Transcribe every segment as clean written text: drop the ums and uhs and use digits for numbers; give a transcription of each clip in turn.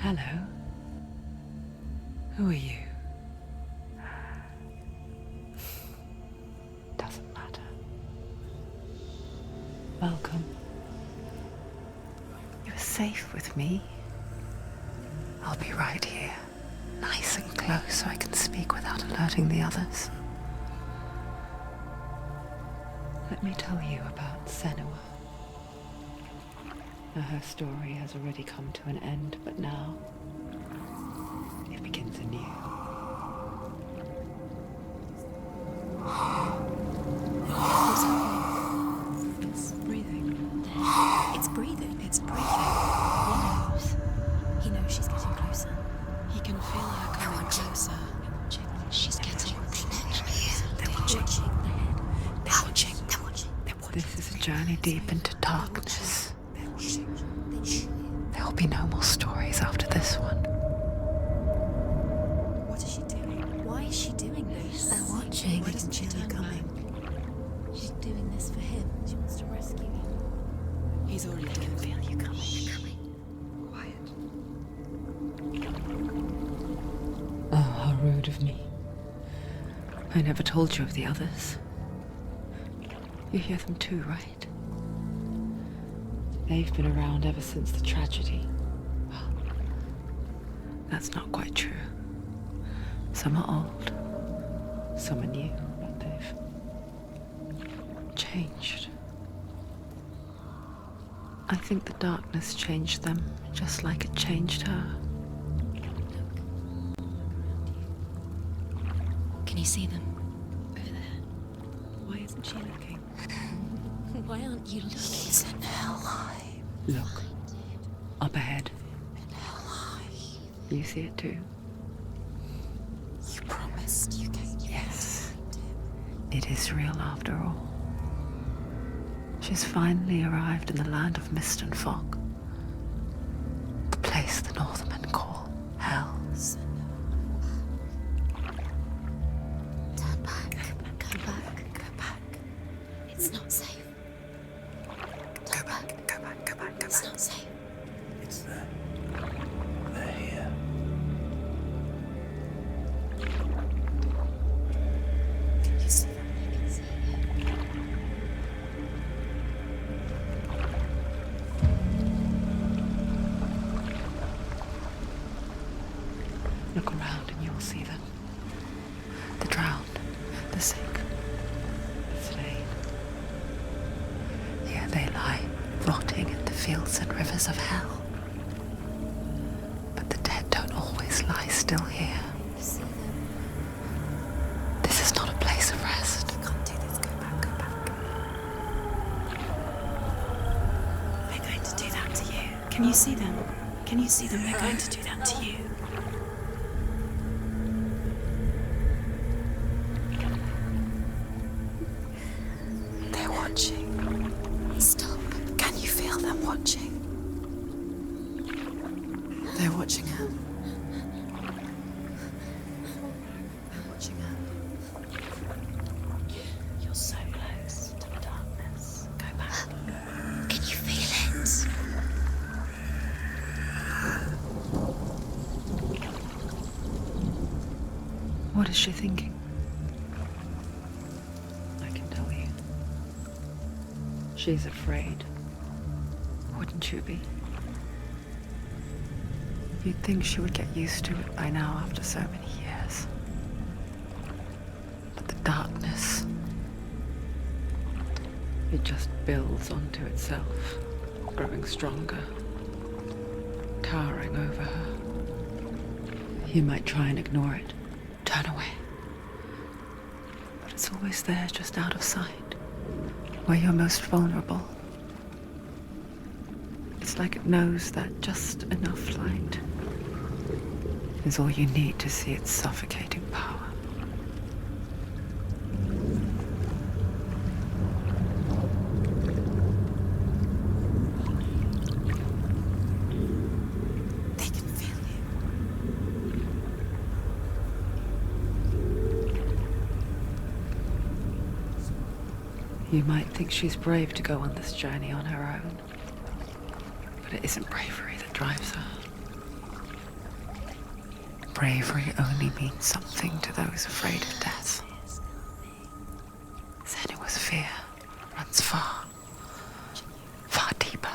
Hello. Who are you? Doesn't matter. Welcome. You're safe with me. I'll be right here, nice and close so I can speak without alerting the others. Let me tell you about Senua. Now, her story has already come to an end, but now it begins anew. What's happening? It's breathing. It's breathing. It's breathing. He knows she's getting closer. He can feel her coming closer. She's getting closer. They're watching. They're watching. They're watching. This is a journey deep into darkness. There will be no more stories after this one. What is she doing? Why is she doing this? They're watching. Why doesn't she turn coming? She's doing this for him. She wants to rescue him. He's already doing it. Feel you coming. You're coming. Quiet. Oh, how rude of me. I never told you of the others. You hear them too, right? They've been around ever since the tragedy. Well, that's not quite true. Some are old, some are new, but they've changed. I think the darkness changed them, just like it changed her. Can you see them? Over there. Why isn't she looking? Why aren't you looking? He's in hell. Look, up ahead. In hell. You see it too? You promised you came. Yes. It is real after all. She's finally arrived in the land of mist and fog. The place the Northmen call Hell. Turn back. Go back. Go back. It's not safe. Go back. Go back. Go back. Go It's back. not safe. It's there. They're here. Can you see them? I can see it. Look around and you'll see them. The drowned, the sick, the slain. Here they lie, rotting in the fields and rivers of hell. But the dead don't always lie still here. You see them. This is not a place of rest. You can't do this. Go back. Go back. They're going to do that to you. Can you see them? Can you see them? They're going to do that to you. They're watching. Stop. Can you feel them watching? They're watching her. They're watching her. You're so close to the darkness. Go back. Can you feel it? What is she thinking? I can tell you. She's afraid. Wouldn't you be? You'd think she would get used to it by now after so many years. But the darkness, it just builds onto itself, growing stronger, towering over her. You might try and ignore it, turn away. But it's always there, just out of sight, where you're most vulnerable. It's like it knows that just enough light is all you need to see its suffocating power. They can feel you. You might think she's brave to go on this journey on her own, but it isn't bravery that drives her. Bravery only means something to those afraid of death. Senua's fear runs far, far deeper.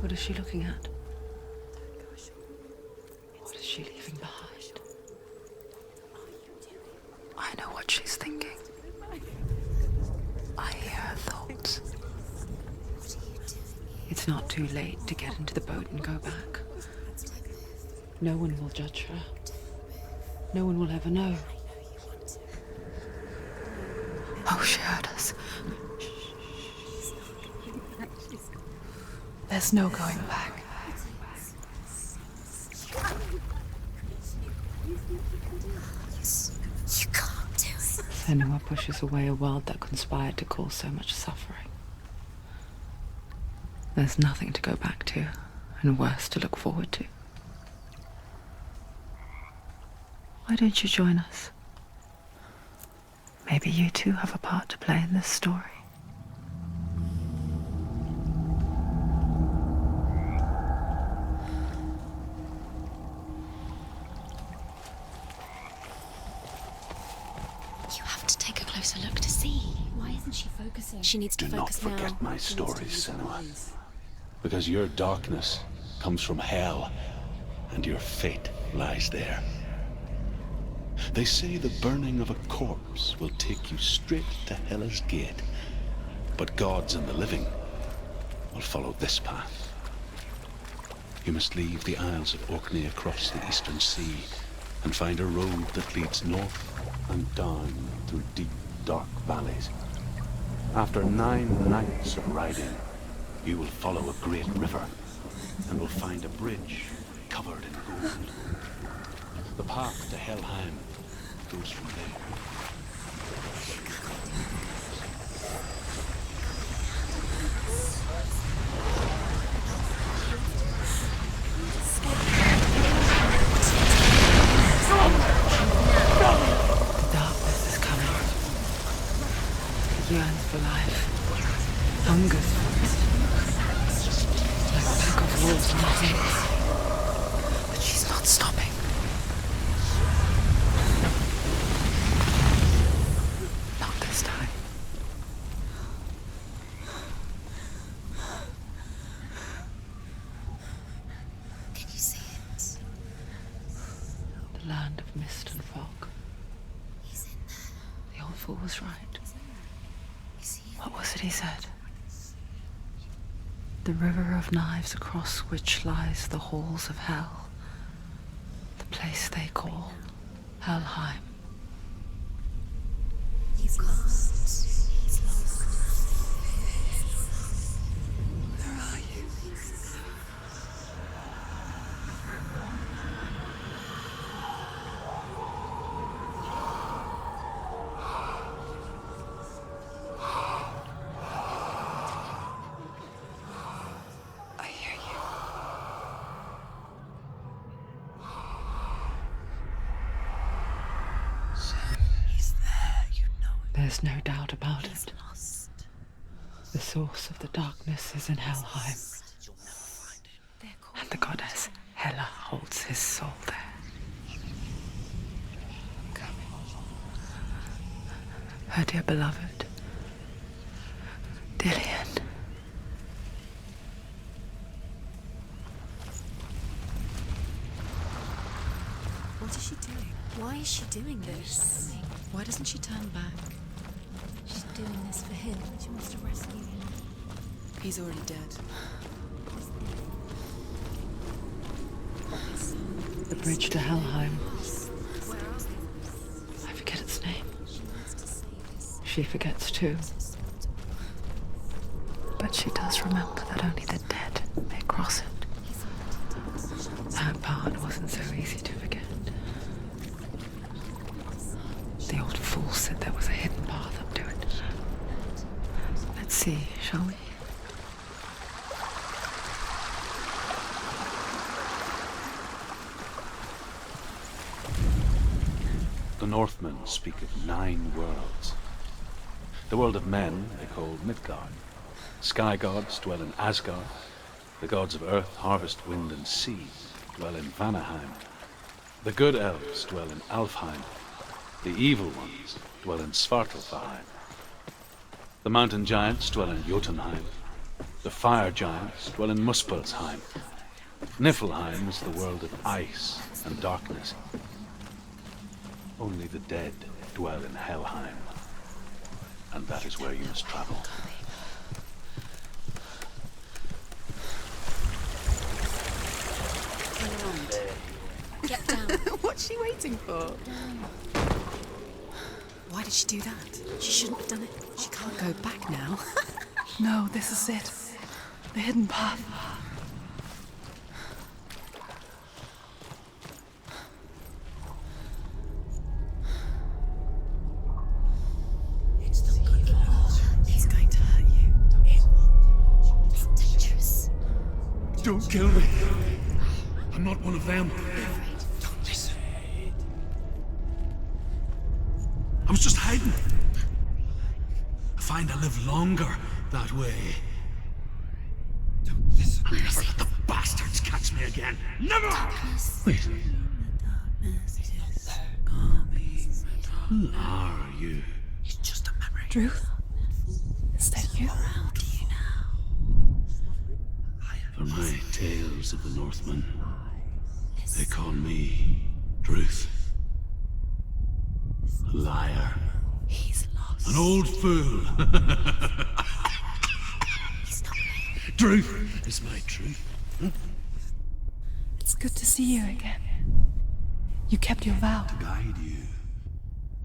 What is she looking at? What is she leaving behind? I know what she's thinking. I hear her thoughts. It's not too late to get into the boat and go back. No one will judge her. No one will ever know. Oh, she heard us. There's no going back. You can't do it. Senua pushes away a world that conspired to cause so much suffering. There's nothing to go back to, and worse to look forward to. Why don't you join us? Maybe you too have a part to play in this story. You have to take a closer look to see. Why isn't she focusing? She needs to Do not focus forget now. my stories, Senua. Because your darkness comes from hell, and your fate lies there. They say the burning of a corpse will take you straight to Hela's gate, but gods and the living will follow this path. You must leave the Isles of Orkney across the eastern sea and find a road that leads north and down through deep, dark valleys. After 9 nights of riding, you will follow a great river and will find a bridge covered in gold. The path to Helheim goes from there. The darkness is coming. It yearns for life, hungers for it, like a pack of wolves on the hills. But she's not stopping. Not this time. Can you see it? The land of mist and fog. He's in there. The old fool was right. You see it? What was it he said? The river of knives across which lies the halls of hell. The place they call Helheim. He's lost. He's lost. Where are you? I hear you. He's there, you know it. There's no doubt about He's it. lost. The source of the darkness is in Helheim, You'll never find it. and the goddess Hela holds his soul there. Her dear beloved, Dillian. What is she doing? Why is she doing this? Why doesn't she turn back? She's doing this for him. She wants to rescue him. He's already dead. The bridge to Helheim. I forget its name. She needs to save his She forgets too. sister. But but she does remember that only the dead may cross it. That part wasn't so easy to forget. The old fool said there was a hidden path up to it. Let's see, shall we? The Northmen speak of 9 worlds. The world of men they call Midgard. Sky gods dwell in Asgard. The gods of earth, harvest, wind, and sea dwell in Vanaheim. The good elves dwell in Alfheim. The evil ones dwell in Svartalfheim. The mountain giants dwell in Jotunheim. The fire giants dwell in Muspelheim. Niflheim is the world of ice and darkness. Only the dead dwell in Helheim. And that is where you must travel. Get down. What's she waiting for? Why did she do that? She shouldn't have done it. She can't go back now. No, this is it. The hidden path. He's going to hurt you. It's dangerous. Don't kill me. I'm not one of them. Don't listen. I was just hiding. I find I live longer that way. Don't listen. I'll never let the bastards catch me again. Never! Wait. Who are you? It's just a memory. Druth? Is that you? Around you now. For my tales of the Northmen, they call me Druth. A liar. He's lost. An old fool. He's not real. Truth is my truth. It's good to see you again. You kept your vow. To guide you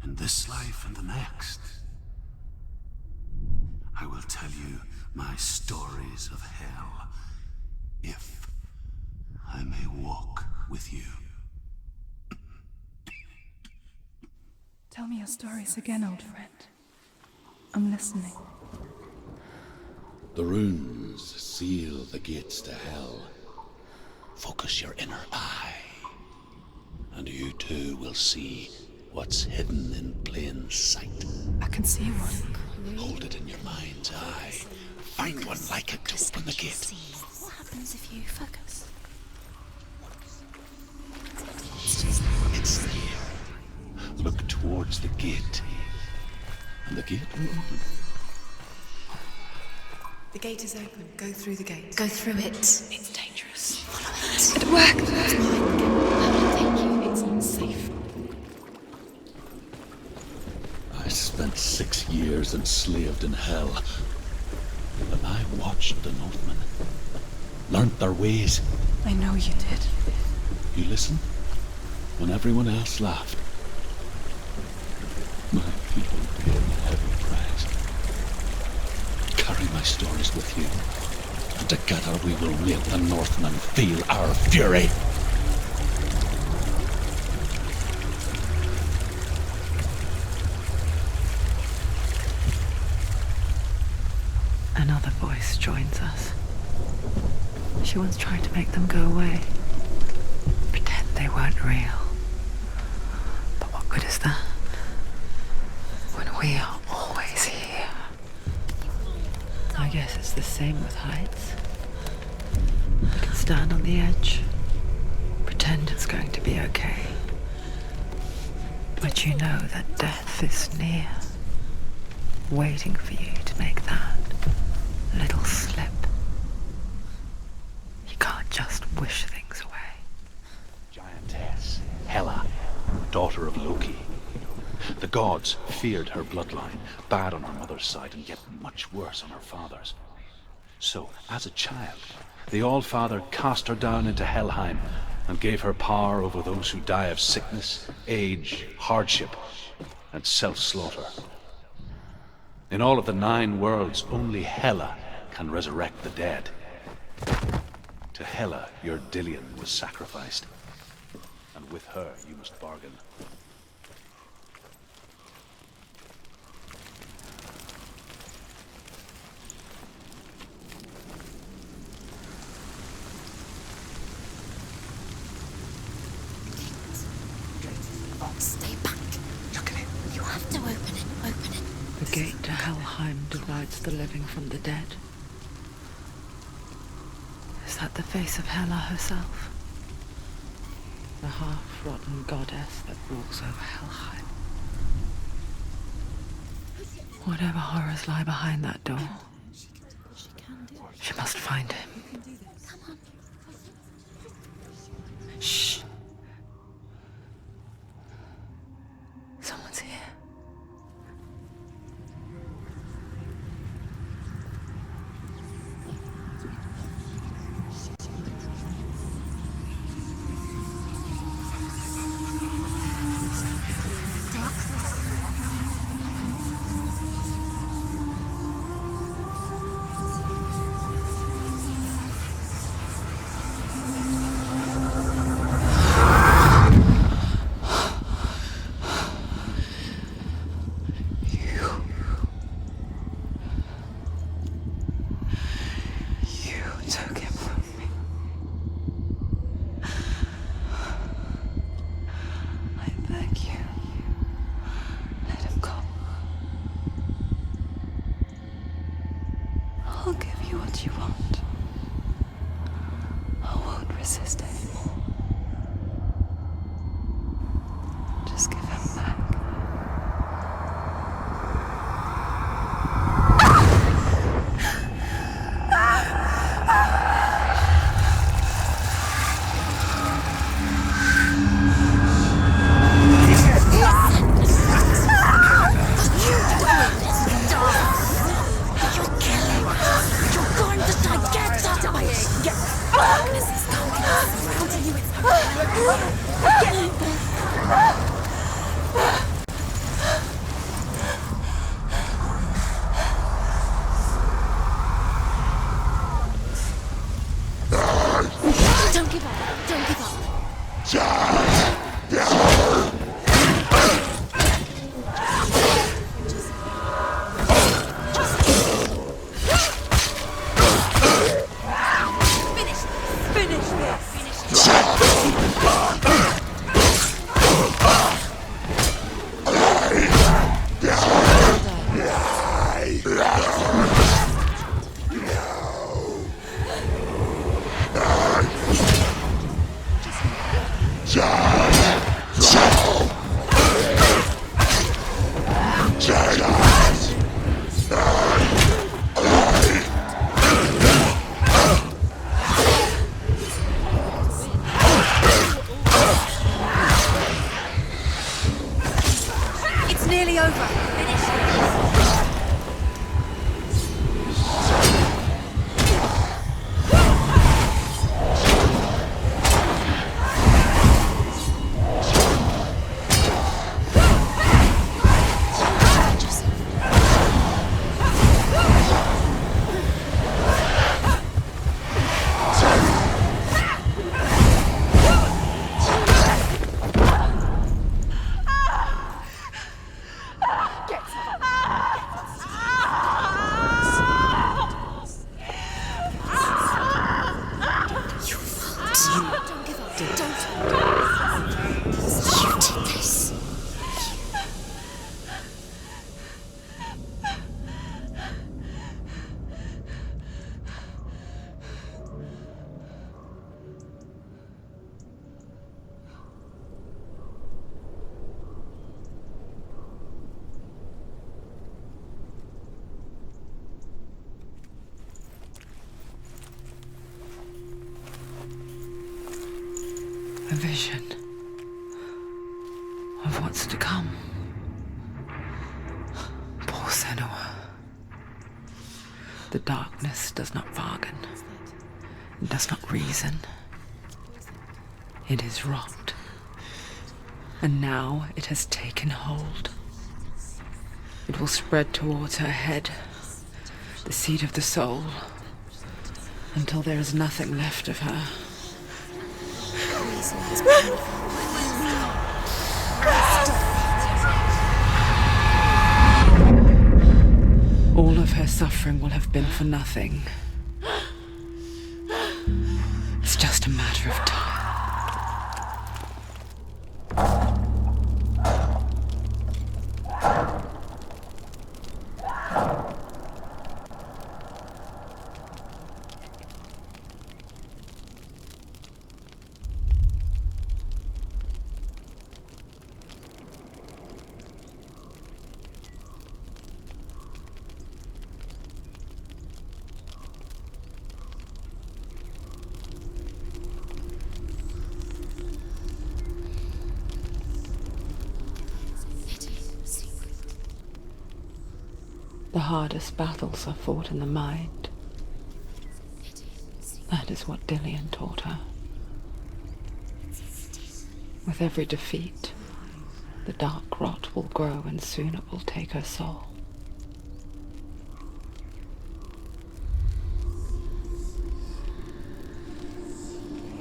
in this life and the next. I will tell you my stories of hell, if I may walk with you. Tell me your stories again, old friend. I'm listening. The runes seal the gates to hell. Focus your inner eye, and you too will see what's hidden in plain sight. I can see one. Hold it in your mind's eye. Find one like it to open the gate. What happens if you focus? It's there. Look towards the gate, and the gate will open. The gate is open. Go through the gate. Go through it. It's dangerous. Follow it. It worked! Thank you. It's not safe. I spent 6 years enslaved in hell. But I watched the Northmen, learnt their ways. I know you did. You listened when everyone else laughed. My people paid a heavy price. Carry my stories with you, and together we will make the Northmen feel our fury. Another voice joins us. She once tried to make them go away. Pretend they weren't real. But what good is that? When we are always here. I guess it's the same with heights. You can stand on the edge, pretend it's going to be okay. But you know that death is near, waiting for you to make that little slip. You can't just wish things away. Giantess, Hela, daughter of Loki. The gods feared her bloodline, bad on her mother's side and yet much worse on her father's. So, as a child, the All-Father cast her down into Helheim and gave her power over those who die of sickness, age, hardship, and self-slaughter. In all of the 9 worlds, only Hela can resurrect the dead. To Hela, your Dillion was sacrificed. And with her, you must bargain. Stay back. Look at it. You have to open it. Open it. The gate to Helheim divides the living from the dead. Is that the face of Hela herself? The half-rotten goddess that walks over Helheim. Whatever horrors lie behind that door, she must find him. Shh. Someone's here. I'll give you what you want. I won't resist anymore. Just give him back. Don't give up. Don't give up. It's nearly over. A vision of what's to come. Poor Senua. The darkness does not bargain. It does not reason. It is wrought. And now it has taken hold. It will spread towards her head, the seed of the soul, until there is nothing left of her. Reason is painful. All of her suffering will have been for nothing. It's just a matter of time. The hardest battles are fought in the mind. That is what Dillian taught her. With every defeat, the dark rot will grow and soon it will take her soul.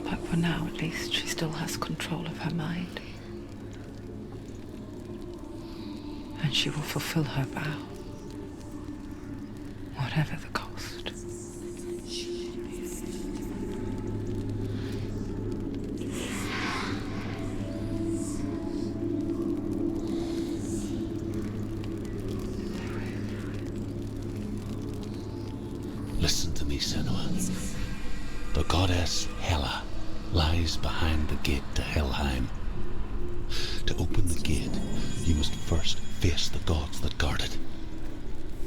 But for now, at least, she still has control of her mind. And she will fulfill her vow. Whatever the cost. Listen to me, Senuas. The goddess Hela lies behind the gate to Helheim. To open the gate, you must first face the gods that guard it.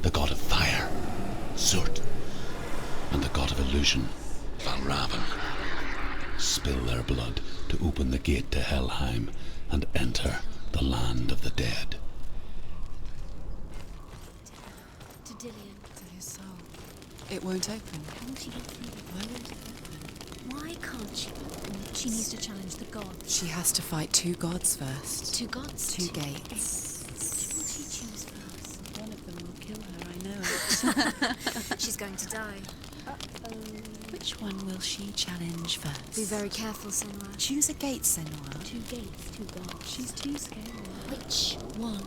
The god of fire, Zurt, and the god of illusion, Valravan. Spill their blood to open the gate to Helheim and enter the land of the dead. To Dillian. To his soul. It won't open. Can't she not through it? Why won't it open? Why can't she open it? She needs to challenge the gods. She has to fight two gods first. Two gods? Two gates. Which will she choose first? One of them will kill her, I know it. She's going to die. Which one will she challenge first? Be very careful, Senua. Choose a gate, Senua. Two gates, two gods. She's too scared. Which one